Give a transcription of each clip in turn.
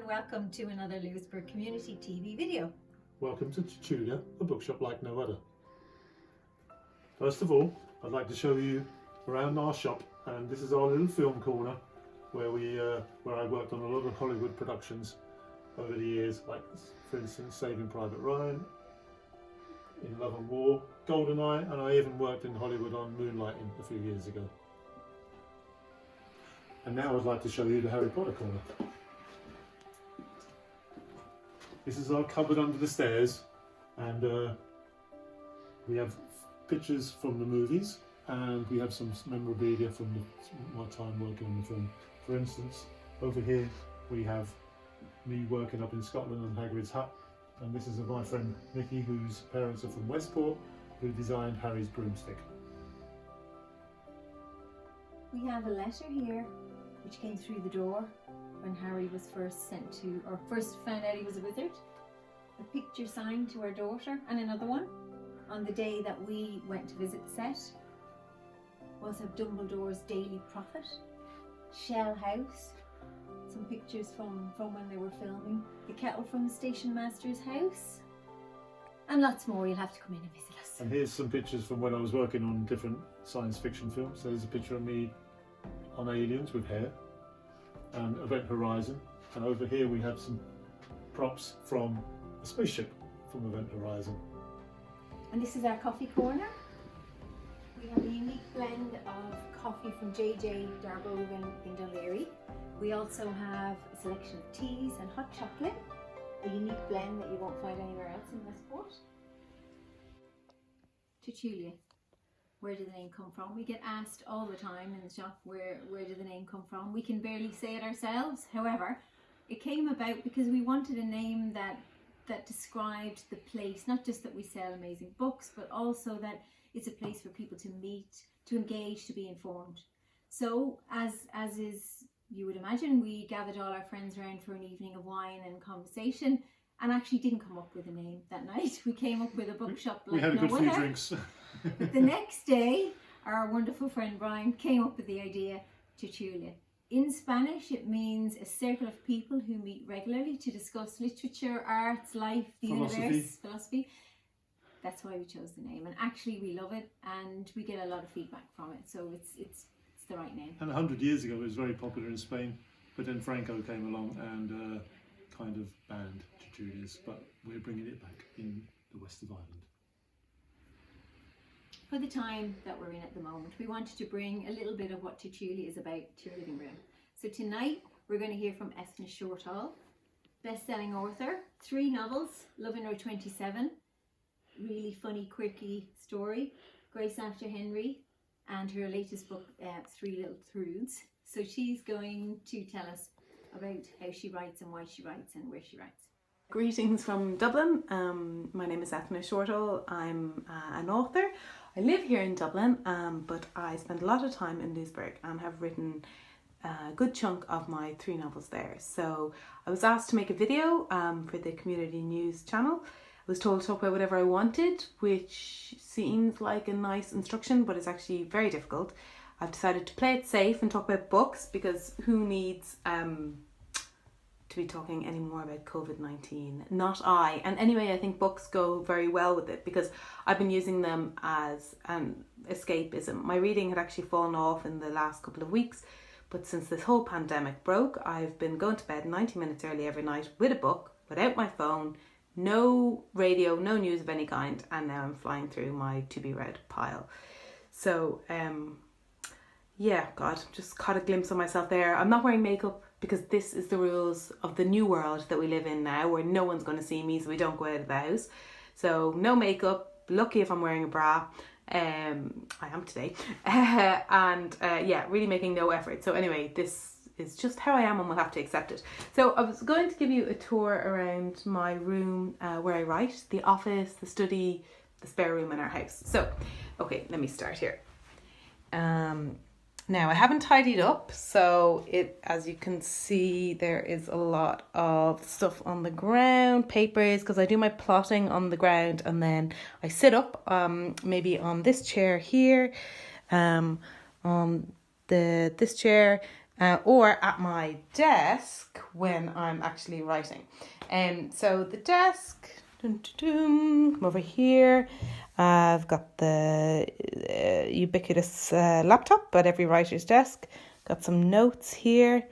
welcome to another Lewisburg Community TV video. Welcome to Tertulia, a bookshop like no other. First of all, I'd like to show you around our shop, and this is our little film corner where I worked on a lot of Hollywood productions over the years, like for instance Saving Private Ryan, In Love and War, GoldenEye, and I even worked in Hollywood on Moonlighting a few years ago. And now I'd like to show you the Harry Potter corner. This is our cupboard under the stairs, and we have pictures from the movies, and we have some memorabilia from my time working on the film. For instance, over here we have me working up in Scotland on Hagrid's hut, and this is my friend Nikki, whose parents are from Westport, who designed Harry's broomstick. We have a letter here which came through the door when Harry was first found out he was a wizard. A picture signed to our daughter, and another one on the day that we went to visit the set was of Dumbledore's Daily Prophet, Shell House, some pictures from when they were filming, the kettle from the station master's house, and lots more. You'll have to come in and visit us. And here's some pictures from when I was working on different science fiction films. So there's a picture of me on Aliens with hair, and Event Horizon, and over here we have some props from a spaceship from Event Horizon. And this is our coffee corner. We have a unique blend of coffee from JJ Darbogan in Dunleary. We also have a selection of teas and hot chocolate, a unique blend that you won't find anywhere else in Westport. Tertulia. Where did the name come from? We get asked all the time in the shop, where did the name come from? We can barely say it ourselves. However, it came about because we wanted a name that described the place, not just that we sell amazing books, but also that it's a place for people to meet, to engage, to be informed. So as is, you would imagine, we gathered all our friends around for an evening of wine and conversation, and actually didn't come up with a name that night. We came up with a bookshop like we had a good few drinks. But the next day, our wonderful friend Brian came up with the idea, Tertulia. In Spanish, it means a circle of people who meet regularly to discuss literature, arts, life, the universe, philosophy. That's why we chose the name, and actually we love it, and we get a lot of feedback from it. So it's the right name. And 100 years ago, it was very popular in Spain, but then Franco came along and kind of banned Tertulias, but we're bringing it back in the west of Ireland. For the time that we're in at the moment, we wanted to bring a little bit of what Tertulia is about to your living room. So tonight we're going to hear from Ethna Shortall, best-selling author, 3 novels, Love in Row 27, really funny, quirky story, Grace After Henry, and her latest book, 3 Little Truths. So she's going to tell us about how she writes and why she writes and where she writes. Greetings from Dublin. My name is Ethna Shortall. I'm an author. I live here in Dublin, but I spend a lot of time in Lewisburg and have written a good chunk of my 3 novels there. So I was asked to make a video for the Community News channel. I was told to talk about whatever I wanted, which seems like a nice instruction, but it's actually very difficult. I've decided to play it safe and talk about books, because who needs to be talking any more about COVID-19? Not I. And anyway, I think books go very well with it, because I've been using them as an escapism. My reading had actually fallen off in the last couple of weeks, but since this whole pandemic broke, I've been going to bed 90 minutes early every night with a book, without my phone, no radio, no news of any kind, and now I'm flying through my to-be-read pile. So, yeah, God, just caught a glimpse of myself there. I'm not wearing makeup because this is the rules of the new world that we live in now, where no one's going to see me, so we don't go out of the house. So no makeup, lucky if I'm wearing a bra. I am today. Yeah, really making no effort. So anyway, this is just how I am, and we'll have to accept it. So I was going to give you a tour around my room where I write, the office, the study, the spare room in our house. So, okay, let me start here. Now I haven't tidied up, so as you can see, there is a lot of stuff on the ground, papers, because I do my plotting on the ground, and then I sit up maybe on this chair here, on this chair, or at my desk when I'm actually writing. So the desk, come over here. I've got the ubiquitous laptop at every writer's desk. Got some notes here.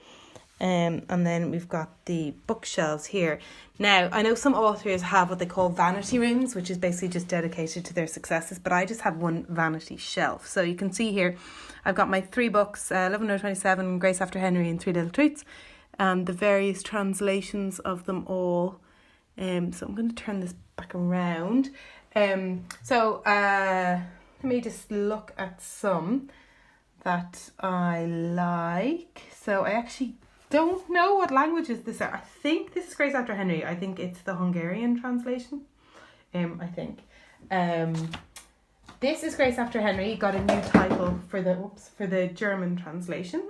And then we've got the bookshelves here. Now, I know some authors have what they call vanity rooms, which is basically just dedicated to their successes, but I just have one vanity shelf. So you can see here, I've got my 3 books, 11/27, Grace After Henry, and 3 Little Treats, and the various translations of them all. So I'm going to turn this back around. Let me just look at some that I like. So I actually don't know what languages this are. I think this is Grace After Henry. I think it's the Hungarian translation. I think. This is Grace After Henry. Got a new title for the German translation.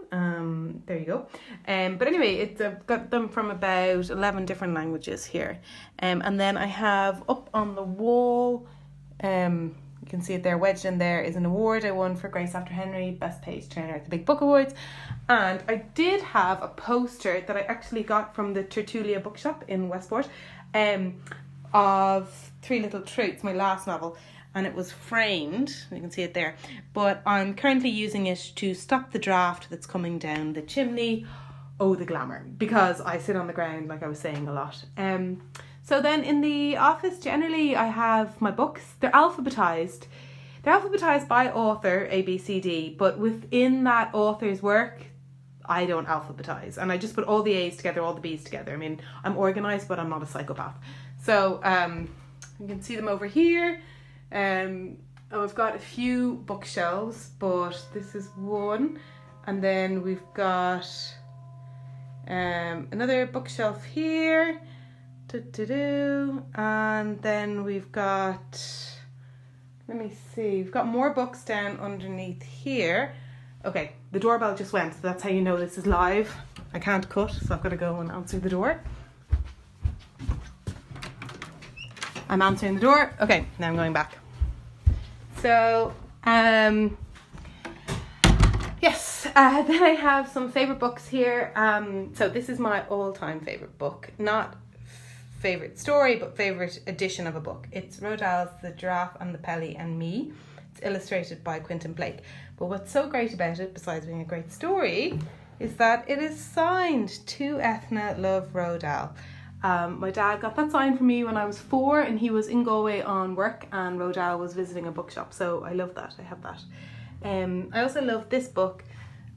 There you go. But anyway, I've got them from about 11 different languages here. And then I have up on the wall, you can see it there, wedged in there, is an award I won for Grace After Henry, Best Page Turner at the Big Book Awards. And I did have a poster that I actually got from the Tertulia bookshop in Westport, of 3 Little Treats, my last novel. And it was framed, you can see it there. But I'm currently using it to stop the draft that's coming down the chimney. Oh, the glamour. Because I sit on the ground, like I was saying, a lot. So then in the office, generally, I have my books. They're alphabetized. They're alphabetized by author, A, B, C, D. But within that author's work, I don't alphabetize. And I just put all the A's together, all the B's together. I mean, I'm organized, but I'm not a psychopath. So you can see them over here. I've got a few bookshelves, but this is one. And then we've got another bookshelf here. And then we've got, let me see, we've got more books down underneath here. Okay, the doorbell just went, so that's how you know this is live. I can't cut, so I've got to go and answer the door. I'm answering the door. Okay, now I'm going back. So, yes, then I have some favourite books here. So this is my all-time favourite book. Not favourite story, but favourite edition of a book. It's Roald Dahl's The Giraffe and the Pelly and Me. It's illustrated by Quentin Blake. But what's so great about it, besides being a great story, is that it is signed to Ethna Love Roald Dahl. My dad got that signed for me when I was 4, and he was in Galway on work, and Roald Dahl was visiting a bookshop, so I love that. I have that. I also love this book,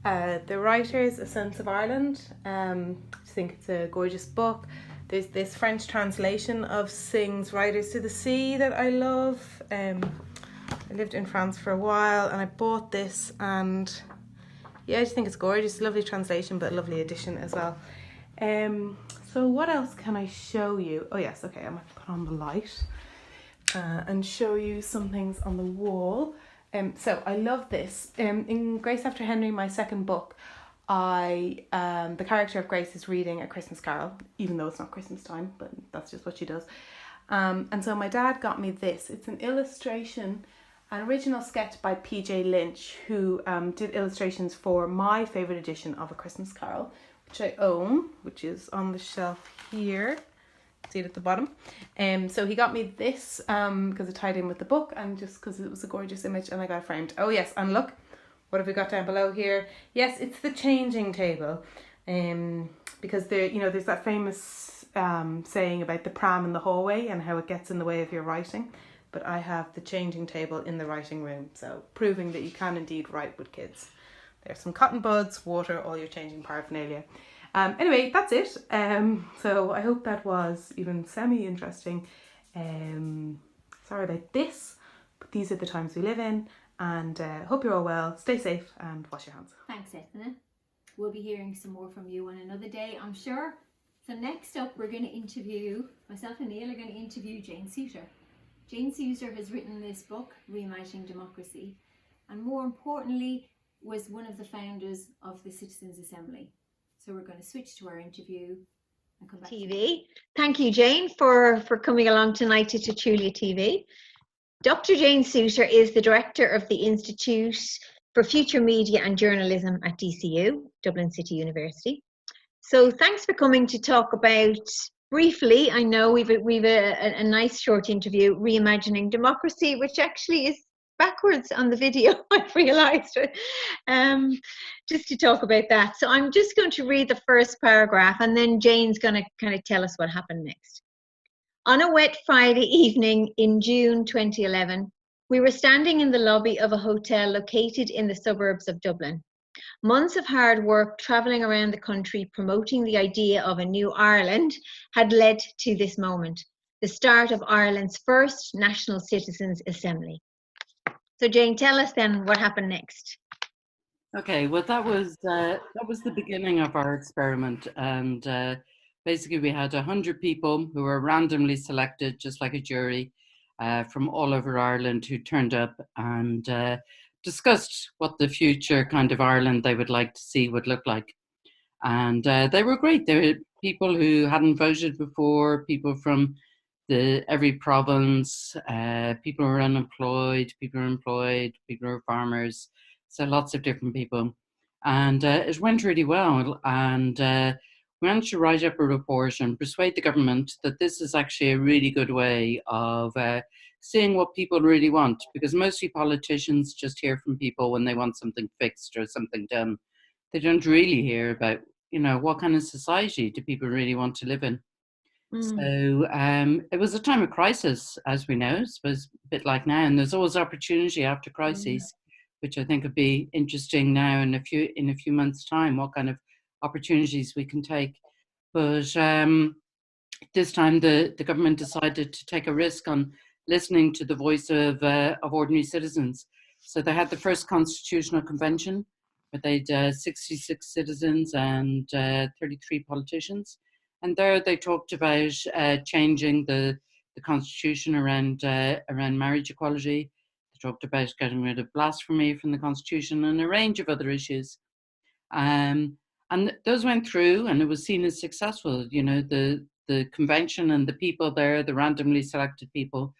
The Writers, A Sense of Ireland. I think it's a gorgeous book. There's this French translation of Synge's Riders to the Sea that I love. I lived in France for a while, and I bought this, and yeah, I just think it's gorgeous. Lovely translation, but a lovely edition as well. So what else can I show you? Oh yes, okay, I'm going to put on the light and show you some things on the wall. So I love this. In Grace After Henry, my second book, the character of Grace is reading A Christmas Carol, even though it's not Christmas time, but that's just what she does. And so my dad got me this. It's an illustration, an original sketch by P.J. Lynch, who did illustrations for my favourite edition of A Christmas Carol, which I own, which is on the shelf here. See it at the bottom. So he got me this because it tied in with the book, and just because it was a gorgeous image, and I got it framed. Oh yes, and look, what have we got down below here? Yes, it's the changing table. Because there's that famous saying about the pram in the hallway and how it gets in the way of your writing. But I have the changing table in the writing room, so proving that you can indeed write with kids. There's some cotton buds, water, all your changing paraphernalia. Anyway, that's it. So I hope that was even semi-interesting. Sorry about this, but these are the times we live in, and hope you're all well. Stay safe and wash your hands. Thanks, Ethna. We'll be hearing some more from you on another day, I'm sure. So next up, we're going to interview, myself and Neil are going to interview Jane Souter. Jane Souter has written this book, Reimagining Democracy, and more importantly, was one of the founders of the Citizens' Assembly. So we're going to switch to our interview and come back. TV. Thank you, Jane, for coming along tonight to Tertulia TV. Dr. Jane Souter is the director of the Institute for future media and journalism at DCU, Dublin City University. So thanks for coming to talk about, briefly, I know we've a nice short interview, Reimagining Democracy, which actually is backwards on the video, I've realised, just to talk about that. So I'm just going to read the first paragraph and then Jane's going to kind of tell us what happened next. On a wet Friday evening in June 2011, we were standing in the lobby of a hotel located in the suburbs of Dublin. Months of hard work travelling around the country promoting the idea of a new Ireland had led to this moment, the start of Ireland's first National Citizens' Assembly. So Jane, tell us then what happened next. Okay, well that was the beginning of our experiment, and basically we had 100 people who were randomly selected, just like a jury, from all over Ireland, who turned up and discussed what the future kind of Ireland they would like to see would look like. And they were great. They were people who hadn't voted before, people from every province, people who were unemployed, people who were employed, people who were farmers, so lots of different people. And it went really well. And we managed to write up a report and persuade the government that this is actually a really good way of seeing what people really want, because mostly politicians just hear from people when they want something fixed or something done. They don't really hear about, what kind of society do people really want to live in. So it was a time of crisis, as we know. I suppose a bit like now, and there's always opportunity after crises, which I think would be interesting now in a few months' time, what kind of opportunities we can take. But this time the government decided to take a risk on listening to the voice of ordinary citizens. So they had the first constitutional convention, where they had 66 citizens and 33 politicians. And there they talked about changing the constitution around marriage equality. They talked about getting rid of blasphemy from the constitution and a range of other issues. And those went through, and it was seen as successful. The convention and the people there, the randomly selected people,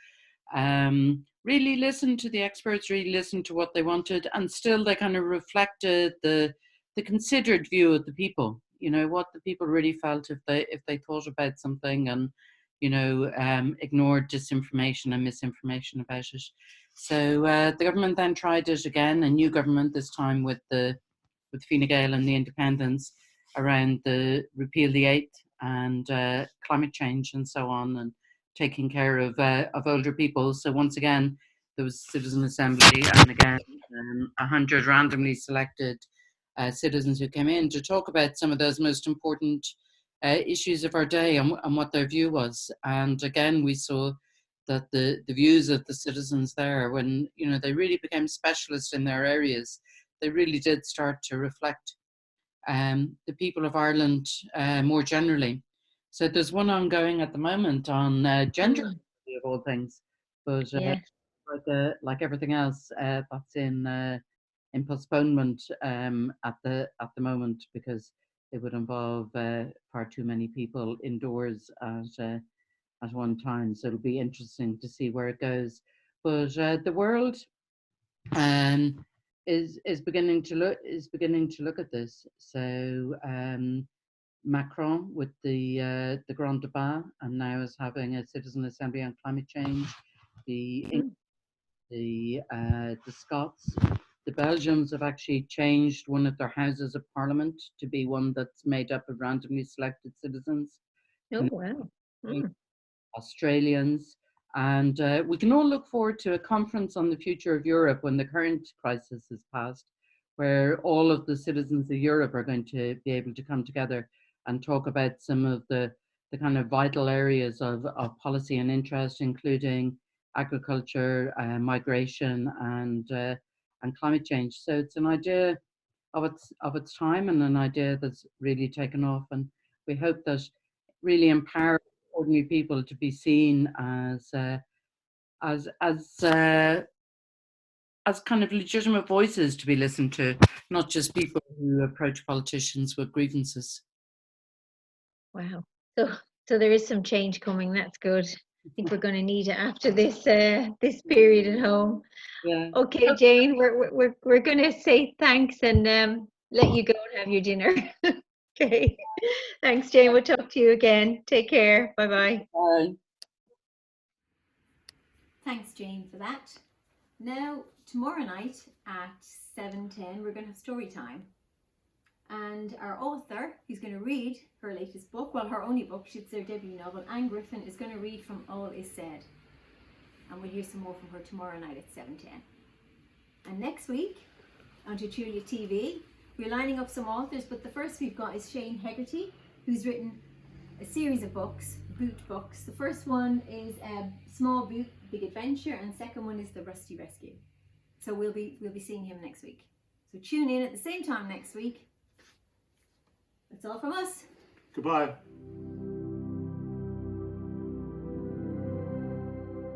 really listened to the experts, really listened to what they wanted, and still they kind of reflected the considered view of the people. What the people really felt if they thought about something, and ignored disinformation and misinformation about it. So the government then tried it again, a new government this time with Fine Gael and the Independents, around the repeal the eighth and climate change and so on, and taking care of older people. So once again, there was citizen assembly, and again 100 randomly selected citizens who came in to talk about some of those most important issues of our day and what their view was. And again, we saw that the views of the citizens there, when they really became specialists in their areas, they really did start to reflect the people of Ireland more generally. So there's one ongoing at the moment on gender equality of all things, but like everything else, that's in postponement at the moment, because it would involve far too many people indoors at one time. So it'll be interesting to see where it goes. But the world is beginning to look at this. So Macron with the Grand Débat, and now is having a citizen assembly on climate change. The Scots, the Belgians have actually changed one of their houses of parliament to be one that's made up of randomly selected citizens. Oh, wow. Australians. And we can all look forward to a conference on the future of Europe when the current crisis is past, where all of the citizens of Europe are going to be able to come together and talk about some of the kind of vital areas of policy and interest, including agriculture, migration, and climate change. So it's an idea of its time, and an idea that's really taken off. And we hope that really empowers ordinary people to be seen as kind of legitimate voices to be listened to, not just people who approach politicians with grievances. Wow. So there is some change coming. That's good. I think we're going to need it after this this period at home. Yeah. Okay, Jane, we're going to say thanks and let you go and have your dinner. Okay. Thanks, Jane. We'll talk to you again. Take care. Bye-bye. Bye. Thanks, Jane, for that. Now, tomorrow night at 7:10, we're going to have story time. And our author, who's going to read her latest book, well, her only book, it's their debut novel, Anne Griffin, is going to read from All Is Said. And we'll hear some more from her tomorrow night at 7:10. And next week, on Tertulia TV, we're lining up some authors, but the first we've got is Shane Hegarty, who's written a series of books, boot books. The first one is Small Boot, Big Adventure, and the second one is The Rusty Rescue. So we'll be seeing him next week. So tune in at the same time next week. That's all from us. Goodbye.